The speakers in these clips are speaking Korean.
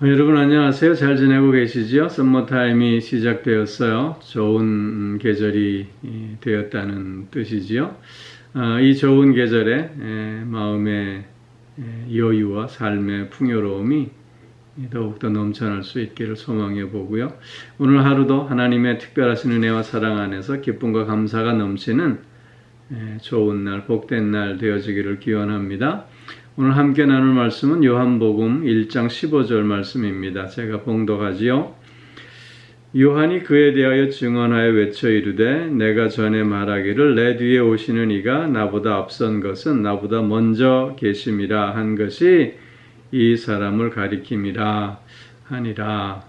여러분 안녕하세요. 잘 지내고 계시지요? 썸머타임이 시작되었어요. 좋은 계절이 되었다는 뜻이지요. 이 좋은 계절에 마음의 여유와 삶의 풍요로움이 더욱더 넘쳐날 수 있기를 소망해 보고요. 오늘 하루도 하나님의 특별하신 은혜와 사랑 안에서 기쁨과 감사가 넘치는 좋은 날, 복된 날 되어지기를 기원합니다. 오늘 함께 나눌 말씀은 요한복음 1장 15절 말씀입니다. 제가 봉독하지요. 요한이 그에 대하여 증언하여 외쳐 이르되 내가 전에 말하기를 내 뒤에 오시는 이가 나보다 앞선 것은 나보다 먼저 계심이라 한 것이 이 사람을 가리킴이라 하니라.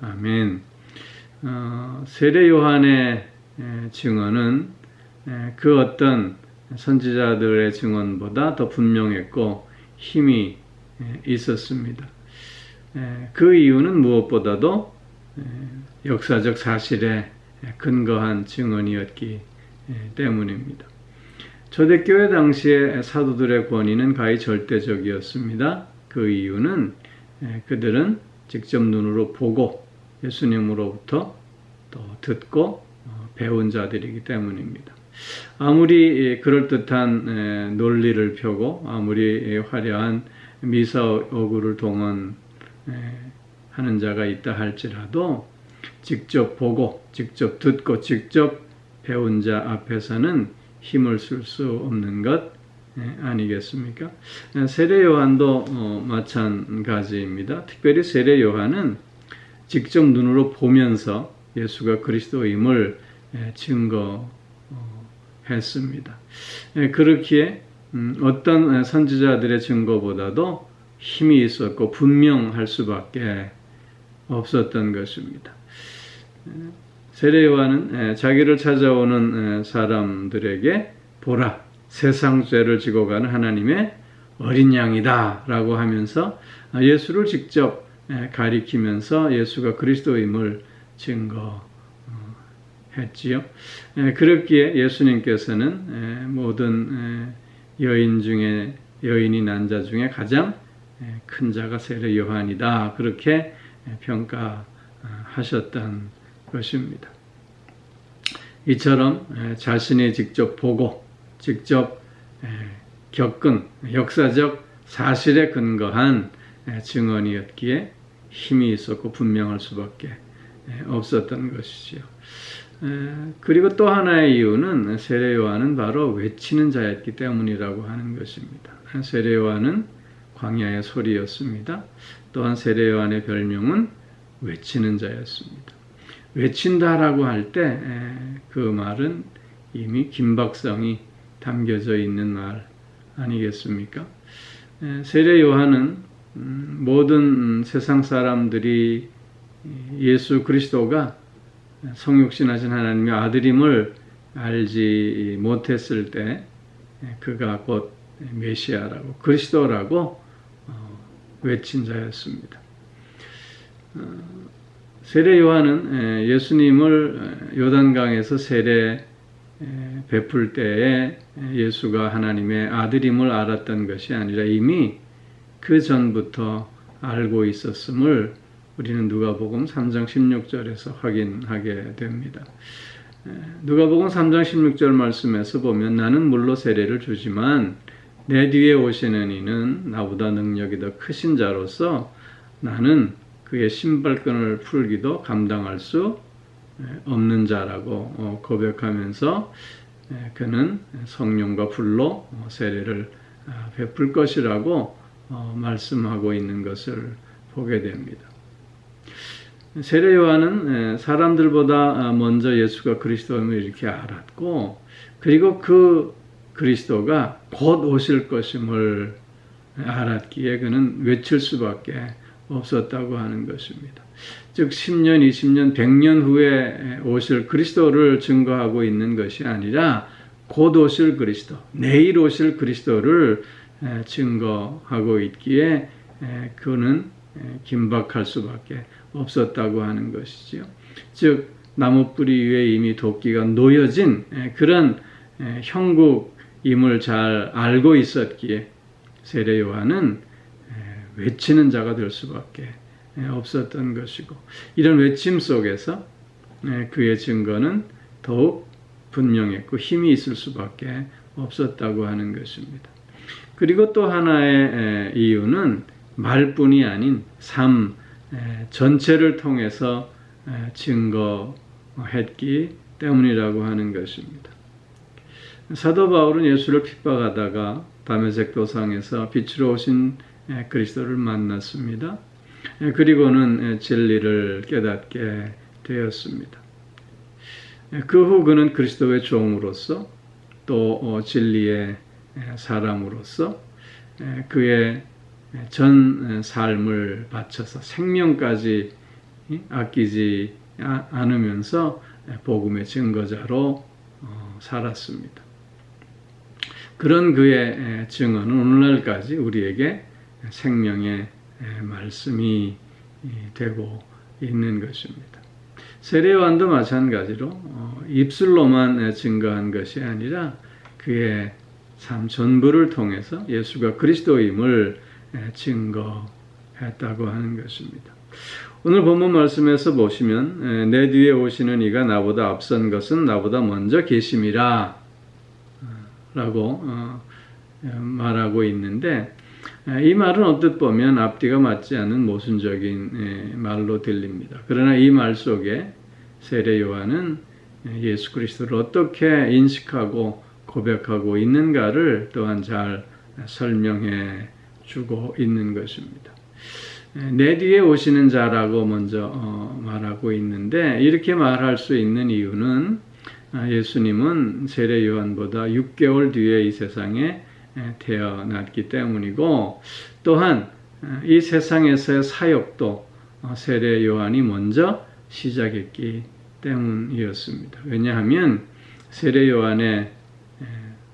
아멘. 세례 요한의 증언은 그 어떤 선지자들의 증언보다 더 분명했고 힘이 있었습니다. 그 이유는 무엇보다도 역사적 사실에 근거한 증언이었기 때문입니다. 초대교회 당시의 사도들의 권위는 가히 절대적이었습니다. 그 이유는 그들은 직접 눈으로 보고 예수님으로부터 또 듣고 배운 자들이기 때문입니다. 아무리 그럴듯한 논리를 펴고 아무리 화려한 미사오구를 동원하는 자가 있다 할지라도 직접 보고 직접 듣고 직접 배운 자 앞에서는 힘을 쓸 수 없는 것 아니겠습니까? 세례 요한도 마찬가지입니다. 특별히 세례 요한은 직접 눈으로 보면서 예수가 그리스도임을 했습니다. 그렇기에 어떤 선지자들의 증거보다도 힘이 있었고 분명할 수밖에 없었던 것입니다. 세례 요한은 자기를 찾아오는 사람들에게 보라, 세상 죄를 지고 가는 하나님의 어린 양이다 라고 하면서 예수를 직접 가리키면서 예수가 그리스도임을 했지요. 그렇기에 예수님께서는 모든 여인 중에 여인이 난 자 중에 가장 큰 자가 세례 요한이다 그렇게 평가하셨던 것입니다. 이처럼 자신이 직접 보고 직접 겪은 역사적 사실에 근거한 증언이었기에 힘이 있었고 분명할 수밖에 없었던 것이지요. 그리고 또 하나의 이유는 세례 요한은 바로 외치는 자였기 때문이라고 하는 것입니다. 세례 요한은 광야의 소리였습니다. 또한 세례 요한의 별명은 외치는 자였습니다. 외친다라고 할 때 그 말은 이미 긴박성이 담겨져 있는 말 아니겠습니까? 세례 요한은 모든 세상 사람들이 예수 그리스도가 성육신하신 하나님의 아들임을 알지 못했을 때 그가 곧 메시아라고 그리스도라고 외친 자였습니다. 세례 요한은 예수님을 요단강에서 세례 베풀 때에 예수가 하나님의 아들임을 알았던 것이 아니라 이미 그 전부터 알고 있었음을 우리는 누가복음 3장 16절에서 확인하게 됩니다. 누가복음 3장 16절 말씀에서 보면 나는 물로 세례를 주지만 내 뒤에 오시는 이는 나보다 능력이 더 크신 자로서 나는 그의 신발끈을 풀기도 감당할 수 없는 자라고 고백하면서 그는 성령과 불로 세례를 베풀 것이라고 말씀하고 있는 것을 보게 됩니다. 세례 요한은 사람들보다 먼저 예수가 그리스도임을 이렇게 알았고 그리고 그 그리스도가 곧 오실 것임을 알았기에 그는 외칠 수밖에 없었다고 하는 것입니다. 즉 10년, 20년, 100년 후에 오실 그리스도를 증거하고 있는 것이 아니라 곧 오실 그리스도, 내일 오실 그리스도를 증거하고 있기에 그는 긴박할 수밖에 없었다고 하는 것이지요. 즉 나무 뿌리 위에 이미 도끼가 놓여진 그런 형국임을 잘 알고 있었기에 세례 요한은 외치는 자가 될 수밖에 없었던 것이고, 이런 외침 속에서 그의 증거는 더욱 분명했고 힘이 있을 수밖에 없었다고 하는 것입니다. 그리고 또 하나의 이유는 말뿐이 아닌 삶 전체를 통해서 증거했기 때문이라고 하는 것입니다. 사도 바울은 예수를 핍박하다가 다메섹 도상에서 빛으로 오신 그리스도를 만났습니다. 그리고는 진리를 깨닫게 되었습니다. 그 후 그는 그리스도의 종으로서 또 진리의 사람으로서 그의 전 삶을 바쳐서 생명까지 아끼지 않으면서 복음의 증거자로 살았습니다. 그런 그의 증언은 오늘날까지 우리에게 생명의 말씀이 되고 있는 것입니다. 세례요한도 마찬가지로 입술로만 증거한 것이 아니라 그의 삶 전부를 통해서 예수가 그리스도임을 증거했다고 하는 것입니다. 오늘 본문 말씀에서 보시면 내 뒤에 오시는 이가 나보다 앞선 것은 나보다 먼저 계심이라 라고 말하고 있는데, 이 말은 언뜻 보면 앞뒤가 맞지 않는 모순적인 말로 들립니다. 그러나 이 말 속에 세례 요한은 예수 그리스도를 어떻게 인식하고 고백하고 있는가를 또한 잘 설명해 주고 있는 것입니다. 내 뒤에 오시는 자라고 먼저 말하고 있는데, 이렇게 말할 수 있는 이유는 예수님은 세례 요한보다 6개월 뒤에 이 세상에 태어났기 때문이고, 또한 이 세상에서의 사역도 세례 요한이 먼저 시작했기 때문이었습니다. 왜냐하면 세례 요한의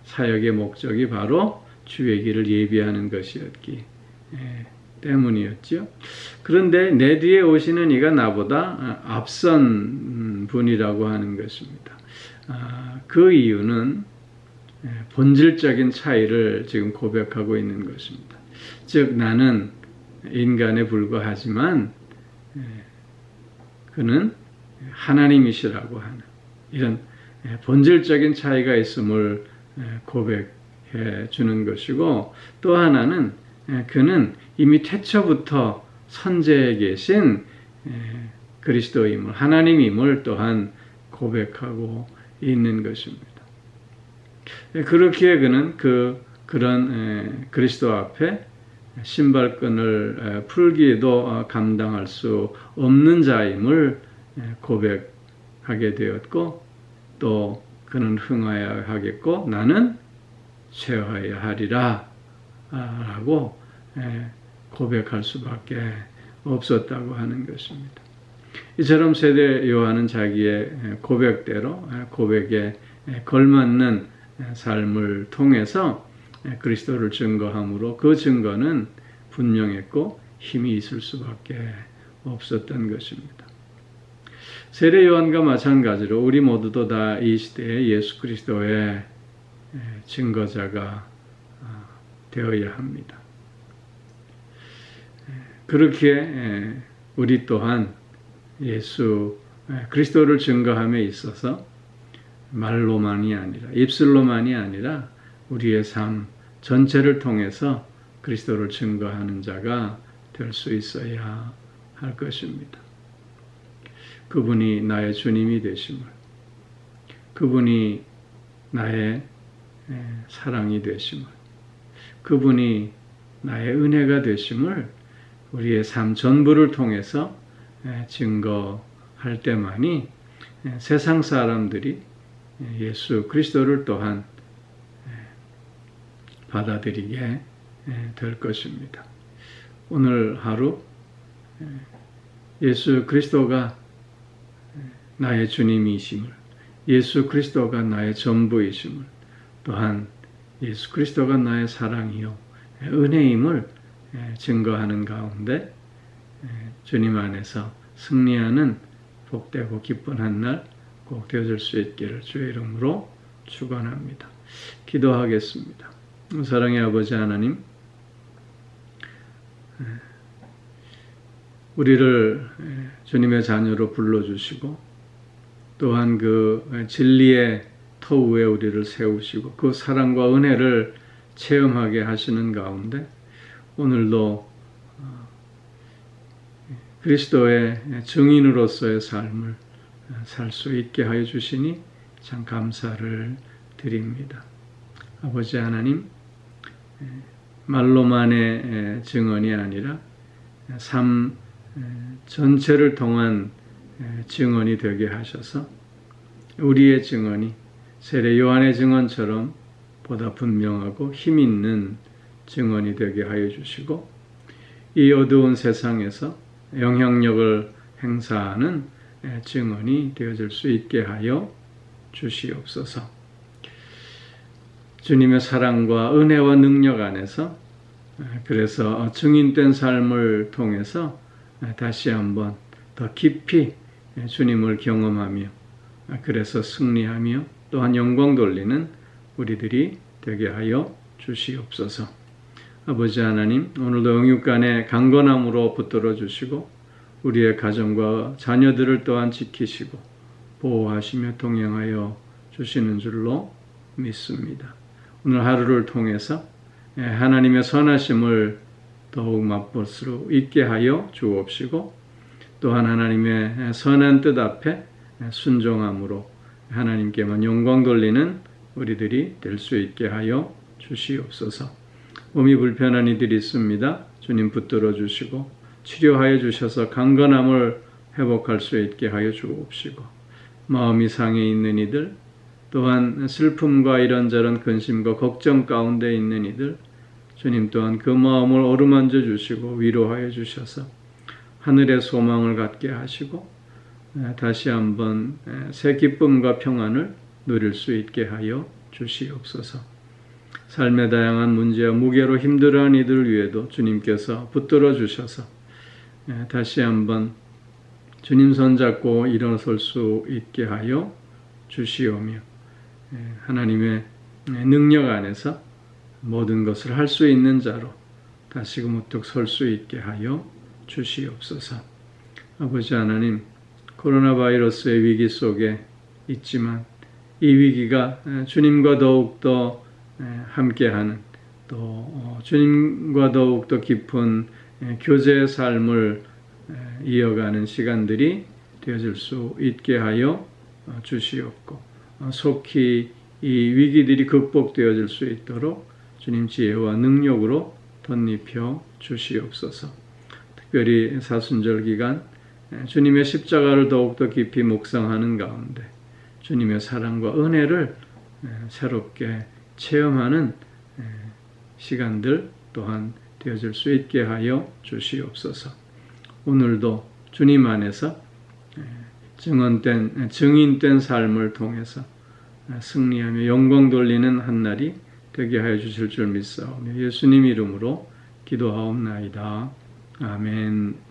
사역의 목적이 바로 주의 길을 예비하는 것이었기 때문이었죠. 그런데 내 뒤에 오시는 이가 나보다 앞선 분이라고 하는 것입니다. 그 이유는 본질적인 차이를 지금 고백하고 있는 것입니다. 즉 나는 인간에 불과하지만 그는 하나님이시라고 하는 이런 본질적인 차이가 있음을 고백해 주는 것이고, 또 하나는 그는 이미 태초부터 선제에 계신 그리스도임을, 하나님임을 또한 고백하고 있는 것입니다. 그렇기에 그는 그런 그리스도 앞에 신발끈을 풀기에도 감당할 수 없는 자임을 고백하게 되었고, 또 그는 흥하여야 하겠고 나는 쇠하여야 하리라 라고 고백할 수밖에 없었다고 하는 것입니다. 이처럼 세례 요한은 자기의 고백대로 고백에 걸맞는 삶을 통해서 그리스도를 증거함으로 그 증거는 분명했고 힘이 있을 수밖에 없었던 것입니다. 세례 요한과 마찬가지로 우리 모두도 다 이 시대에 예수 그리스도의 증거자가 되어야 합니다. 그렇기에 우리 또한 예수 그리스도를 증거함에 있어서 말로만이 아니라, 입술로만이 아니라 우리의 삶 전체를 통해서 그리스도를 증거하는 자가 될 수 있어야 할 것입니다. 그분이 나의 주님이 되심을, 그분이 나의 사랑이 되심을, 그분이 나의 은혜가 되심을 우리의 삶 전부를 통해서 증거할 때만이 세상 사람들이 예수 그리스도를 또한 받아들이게 될 것입니다. 오늘 하루 예수 그리스도가 나의 주님이심을, 예수 그리스도가 나의 전부이심을, 또한 예수 그리스도가 나의 사랑이요 은혜임을 증거하는 가운데 주님 안에서 승리하는 복되고 기쁜 한 날 꼭 되어질 수 있기를 주의 이름으로 축원합니다. 기도하겠습니다. 사랑의 아버지 하나님, 우리를 주님의 자녀로 불러주시고 또한 그 진리의 터 위에 우리를 세우시고 그 사랑과 은혜를 체험하게 하시는 가운데 오늘도 그리스도의 증인으로서의 삶을 살 수 있게 하여 주시니 참 감사를 드립니다. 아버지 하나님, 말로만의 증언이 아니라 삶 전체를 통한 증언이 되게 하셔서 우리의 증언이 세례 요한의 증언처럼 보다 분명하고 힘있는 증언이 되게 하여 주시고 이 어두운 세상에서 영향력을 행사하는 증언이 되어질 수 있게 하여 주시옵소서. 주님의 사랑과 은혜와 능력 안에서 그래서 증인된 삶을 통해서 다시 한번 더 깊이 주님을 경험하며 그래서 승리하며 또한 영광 돌리는 우리들이 되게 하여 주시옵소서. 아버지 하나님, 오늘도 영육간에 강건함으로 붙들어 주시고 우리의 가정과 자녀들을 또한 지키시고 보호하시며 동행하여 주시는 줄로 믿습니다. 오늘 하루를 통해서 하나님의 선하심을 더욱 맛볼 수 있게 하여 주옵시고 또한 하나님의 선한 뜻 앞에 순종함으로 하나님께만 영광 돌리는 우리들이 될 수 있게 하여 주시옵소서. 몸이 불편한 이들이 있습니다. 주님 붙들어 주시고 치료하여 주셔서 강건함을 회복할 수 있게 하여 주옵시고 마음이 상해 있는 이들 또한 슬픔과 이런저런 근심과 걱정 가운데 있는 이들 주님 또한 그 마음을 어루만져 주시고 위로하여 주셔서 하늘의 소망을 갖게 하시고 다시 한번 새 기쁨과 평안을 누릴 수 있게 하여 주시옵소서. 삶의 다양한 문제와 무게로 힘들어하는 이들 위에도 주님께서 붙들어 주셔서 다시 한번 주님 손잡고 일어설 수 있게 하여 주시오며 하나님의 능력 안에서 모든 것을 할 수 있는 자로 다시금 우뚝 설 수 있게 하여 주시옵소서. 아버지 하나님, 코로나 바이러스의 위기 속에 있지만 이 위기가 주님과 더욱더 함께하는 또 주님과 더욱더 깊은 교제의 삶을 이어가는 시간들이 되어질 수 있게 하여 주시옵고 속히 이 위기들이 극복되어질 수 있도록 주님 지혜와 능력으로 덧입혀 주시옵소서. 특별히 사순절 기간 주님의 십자가를 더욱더 깊이 묵상하는 가운데 주님의 사랑과 은혜를 새롭게 체험하는 시간들 또한 되어질 수 있게 하여 주시옵소서. 오늘도 주님 안에서 증인된 삶을 통해서 승리하며 영광 돌리는 한 날이 되게 하여 주실 줄 믿사오며 예수님 이름으로 기도하옵나이다. 아멘.